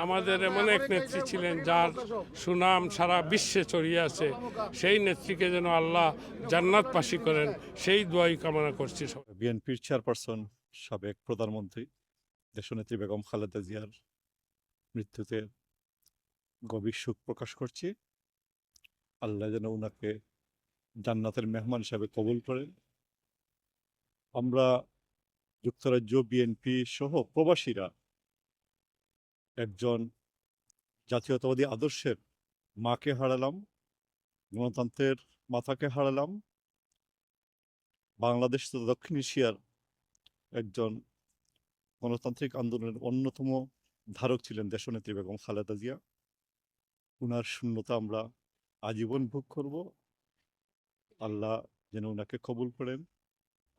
আমাদের এমন এক নেত্রী ছিলেন যার সুনাম সারা বিশ্বে ছড়িয়ে আছে। সেই নেত্রীকে যেন আল্লাহ জান্নাতবাসী করেন, সেই দোয়াই কামনা করছি। বিএনপির চেয়ারপারসন, সাবেক প্রধানমন্ত্রী দেশনেত্রী বেগম খালেদা জিয়ার মৃত্যুতে গভীর শোক প্রকাশ করছি। আল্লাহ যেন উনাকে জান্নাতের মেহমান হিসাবে কবুল করেন। আমরা যুক্তরাজ্য বিএনপি সহ প্রবাসীরা একজন জাতীয়তাবাদী আদর্শের মাকে হারালাম, গণতন্ত্রের মাথাকে হারালাম। বাংলাদেশ তো দক্ষিণ এশিয়ার একজন গণতান্ত্রিক আন্দোলনের অন্যতম ধারক ছিলেন দেশনেত্রী বেগম খালেদা জিয়া। উনার শূন্যতা আমরা আজীবন ভোগ করব। আল্লাহ যেন উনাকে কবুল করেন।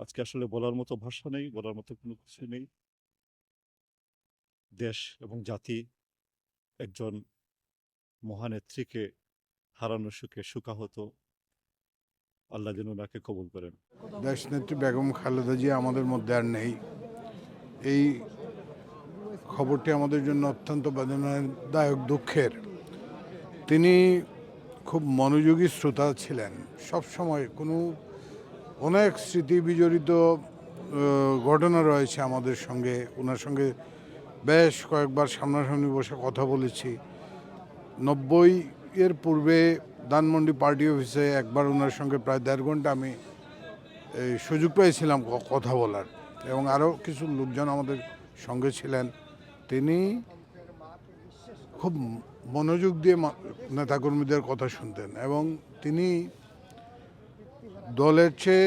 আজকে আসলে বলার মতো ভাষা নেই, বলার মতো কোনো কিছু নেই। দেশ এবং জাতি একজন মহানেত্রীকে হারানোর সুখে শোকাহত। আল্লাহ যেন উনাকে কবুল করেন। দেশনেত্রী বেগম খালেদা জিয়া আমাদের মধ্যে আর নেই। এই খবরটি আমাদের জন্য অত্যন্ত বেদনাদায়ক, দুঃখের। তিনি খুব মনোযোগী শ্রোতা ছিলেন। সব সময় অনেক স্মৃতি বিজড়িত ঘটনা রয়েছে আমাদের সঙ্গে। ওনার সঙ্গে বেশ কয়েকবার সামনাসামনি বসে কথা বলেছি। 90-এর পূর্বে ধানমন্ডি পার্টি অফিসে একবার ওনার সঙ্গে প্রায় 1.5 ঘন্টা আমি সুযোগ পেয়েছিলাম কথা বলার, এবং আরও কিছু লোকজন আমাদের সঙ্গে ছিলেন। তিনি খুব মনোযোগ দিয়ে নেতাকর্মীদের কথা শুনতেন, এবং তিনি দলের চেয়ে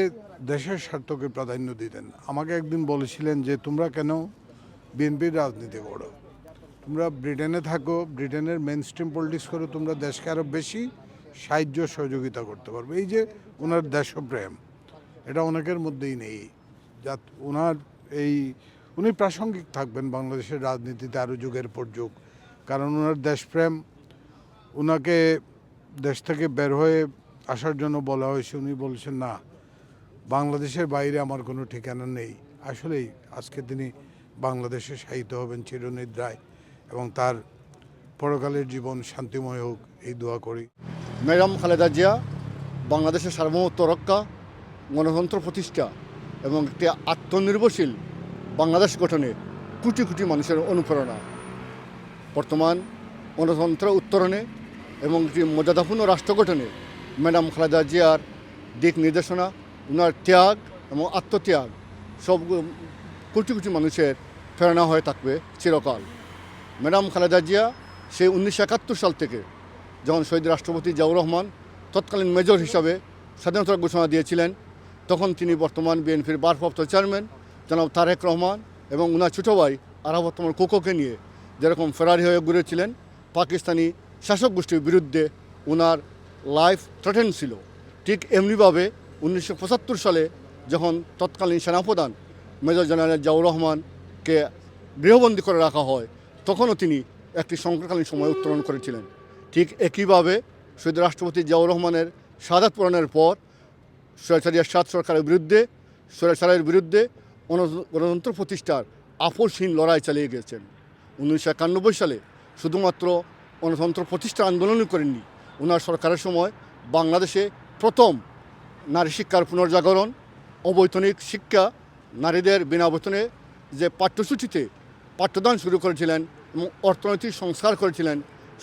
দেশের স্বার্থকে প্রাধান্য দিতেন। আমাকে একদিন বলেছিলেন যে, তোমরা কেন বিএনপির রাজনীতি করো? তোমরা ব্রিটেনে থাকো, ব্রিটেনের মেন স্ট্রিম পলিটিক্স করো, তোমরা দেশকে আরও বেশি সাহায্য সহযোগিতা করতে পারবে। এই যে ওনার দেশপ্রেম, এটা অনেকের মধ্যেই নেই। উনি প্রাসঙ্গিক থাকবেন বাংলাদেশের রাজনীতিতে আরও যুগের পর যুগ, কারণ ওনার দেশপ্রেম। ওনাকে দেশ থেকে বের হয়ে আসার জন্য বলা হয়েছে, উনি বলছেন না, বাংলাদেশের বাইরে আমার কোনো ঠিকানা নেই। আসলেই আজকে তিনি বাংলাদেশে শায়িত হবেন চিরনিদ্রায়, এবং তার পরকালের জীবন শান্তিময় হোক, এই দোয়া করি। ম্যাডাম খালেদা জিয়া বাংলাদেশের সার্বভৌমত্ব রক্ষা, গণতন্ত্র প্রতিষ্ঠা এবং একটি আত্মনির্ভরশীল বাংলাদেশ গঠনে কোটি কোটি মানুষের অনুপ্রেরণা। বর্তমান গণতন্ত্র উত্তরণে এবং একটি মর্যাদাপূর্ণ রাষ্ট্র গঠনে ম্যাডাম খালেদা জিয়ার দিক নির্দেশনা, ওনার ত্যাগ এবং আত্মত্যাগ সব কোটি কোটি মানুষের প্রেরণা হয়ে থাকবে চিরকাল। ম্যাডাম খালেদা জিয়া সেই 1971 সাল থেকে, যখন শহীদ রাষ্ট্রপতি জিয়াউর রহমান তৎকালীন মেজর হিসাবে স্বাধীনতার ঘোষণা দিয়েছিলেন, তখন তিনি বর্তমান বিএনপির ভারপ্রাপ্ত চেয়ারম্যান জনাব তারেক রহমান এবং ওনার ছোটো ভাই আরাফাত কোকোকে নিয়ে যেরকম ফেরারি হয়ে ঘুরেছিলেন, পাকিস্তানি শাসক গোষ্ঠীর বিরুদ্ধে ওনার লাইফ থ্রেটেন ছিল, ঠিক এমনিভাবে 1975 সালে যখন তৎকালীন সেনাপ্রধান মেজর জেনারেল জিয়াউর রহমানকে গৃহবন্দী করে রাখা হয়, তখনও তিনি একটি সংকটকালীন সময় উত্তরণ করেছিলেন। ঠিক একইভাবে শহীদ রাষ্ট্রপতি জিয়াউর রহমানের শাহাদাত পূরণের পর স্বৈরাচারী এরশাদ সরকারের বিরুদ্ধে, স্বৈরাচারের বিরুদ্ধে গণতন্ত্র প্রতিষ্ঠার আপোষহীন লড়াই চালিয়ে গেছেন। 1991 সালে শুধুমাত্র গণতন্ত্র প্রতিষ্ঠার আন্দোলনই করেননি, ওনার সরকারের সময় বাংলাদেশে প্রথম নারী শিক্ষার পুনর্জাগরণ, অবৈতনিক শিক্ষা, নারীদের বিনা বেতনে যে পাঠ্যসূচিতে পাঠ্যদান শুরু করেছিলেন এবং অর্থনৈতিক সংস্কার করেছিলেন,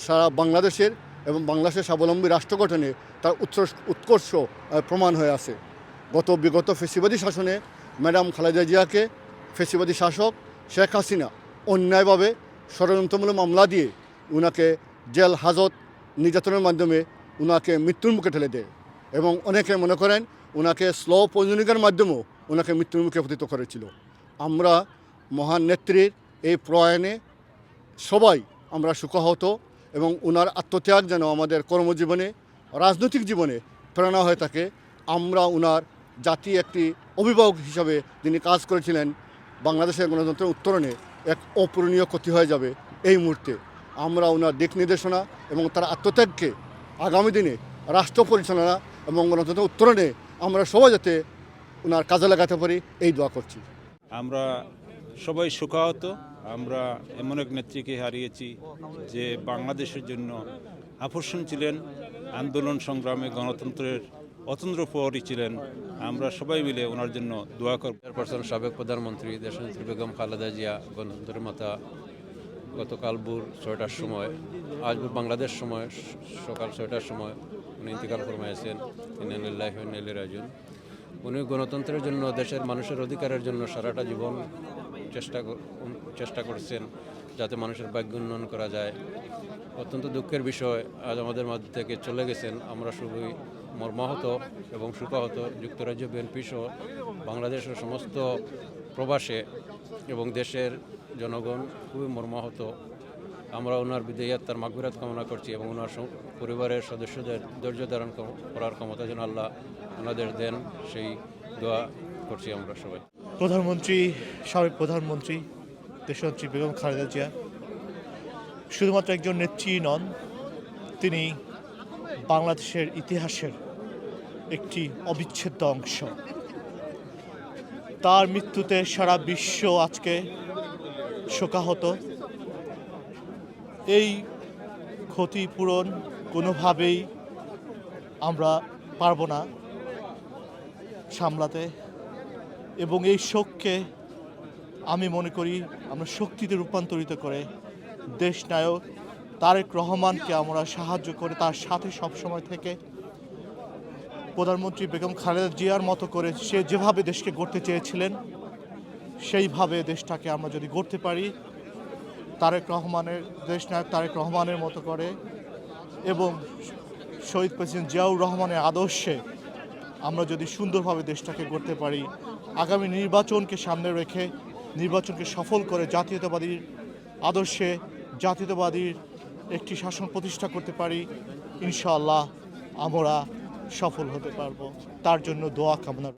সারা বাংলাদেশের এবং বাংলাদেশের স্বাবলম্বী রাষ্ট্র গঠনে তার উৎকর্ষ প্রমাণ হয়ে আছে। বিগত ফ্যাসিবাদী শাসনে ম্যাডাম খালেদা জিয়াকে ফ্যাসিবাদী শাসক শেখ হাসিনা অন্যায়ভাবে ষড়যন্ত্রমূলক মামলা দিয়ে উনাকে জেল হাজত নির্যাতনের মাধ্যমে উনাকে মৃত্যুর মুখে ঠেলে দেয়, এবং অনেকে মনে করেন উনাকে স্লো পয়জনিংয়ের মাধ্যমেও ওনাকে মৃত্যুর মুখে পতিত করেছিল। আমরা মহান নেত্রীর এই প্রয়াণে সবাই আমরা শোকাহত, এবং ওনার আত্মত্যাগ যেন আমাদের কর্মজীবনে, রাজনৈতিক জীবনে প্রেরণা হয়ে থাকে। আমরা ওনার জাতি একটি অভিভাবক হিসাবে যিনি কাজ করেছিলেন, বাংলাদেশের গণতন্ত্রের উত্তরণে এক অপূরণীয় ক্ষতি হয়ে যাবে এই মুহূর্তে। আমরা ওনার দিক নির্দেশনা এবং তার আত্মত্যাগকে আগামী দিনে রাষ্ট্র পরিচালনা এবং গণতন্ত্রের উত্তরণে আমরা সবাই যাতে ওনার কাজে লাগাতে পারি, এই দোয়া করছি। আমরা সবাই শোকাহত আমরা এমন এক নেত্রীকে হারিয়েছি যে বাংলাদেশের জন্য আকর্ষণ ছিলেন, আন্দোলন সংগ্রামে গণতন্ত্রের অতন্দ্র প্রহরী ছিলেন। আমরা সবাই মিলে ওনার জন্য দোয়া করব। চেয়ারপারসন সাবেক প্রধানমন্ত্রী দেশনেত্রী বেগম খালেদা জিয়া গণতন্ত্রের মাতা গতকাল ভোর 6টার সময়, আজ ভোর বাংলাদেশ সময় সকাল 6টার সময় উনি ইন্তেকাল ফরমাইছেন। ইন্না লিল্লাহি ওয়া ইন্না ইলাইহি রাজিউন। উনি গণতন্ত্রের জন্য, দেশের মানুষের অধিকারের জন্য সারাটা জীবন চেষ্টা করছেন যাতে মানুষের ভাগ্য উন্নয়ন করা যায়। অত্যন্ত দুঃখের বিষয়, আজ আমাদের মধ্যে থেকে চলে গেছেন। আমরা খুবই মর্মাহত এবং শোকাহত। যুক্তরাজ্য বিএনপি সহ বাংলাদেশের সমস্ত প্রবাসে এবং দেশের জনগণ খুবই মর্মাহত। আমরা ওনার বিদায়ী আত্মার মাগফিরাত কামনা করছি এবং ওনার পরিবারের সদস্যদের ধৈর্য ধারণ করার ক্ষমতা যেন আল্লাহ ওনাদের দেন, সেই দোয়া করছি আমরা সবাই। সাবেক প্রধানমন্ত্রী দেশনেত্রী বেগম খালেদা জিয়া শুধুমাত্র একজন নেত্রী নন, তিনি বাংলাদেশের ইতিহাসের একটি অবিচ্ছেদ্য অংশ। তার মৃত্যুতে সারা বিশ্ব আজকে শোকাহত। এই ক্ষতিপূরণ কোনোভাবেই আমরা পারবো না সামলাতে, এবং এই শোককে আমি মনে করি আমরা শক্তিতে রূপান্তরিত করে দেশনায়ক তারেক রহমানকে আমরা সাহায্য করে তার সাথে সবসময় থেকে প্রধানমন্ত্রী বেগম খালেদা জিয়ার মতো করে সে যেভাবে দেশকে গড়তে চেয়েছিলেন সেইভাবে দেশটাকে আমরা যদি গড়তে পারি দেশনায়ক তারেক রহমানের মতো করে, এবং শহীদ প্রেসিডেন্ট জিয়াউর রহমানের আদর্শে আমরা যদি সুন্দরভাবে দেশটাকে গড়তে পারি, আগামী নির্বাচনকে সামনে রেখে নির্বাচনকে সফল করে জাতীয়তাবাদীর আদর্শে জাতীয়তাবাদীর একটি শাসন প্রতিষ্ঠা করতে পারি, ইনশাআল্লাহ আমরা সফল হতে পারবো। তার জন্য দোয়া কামনা।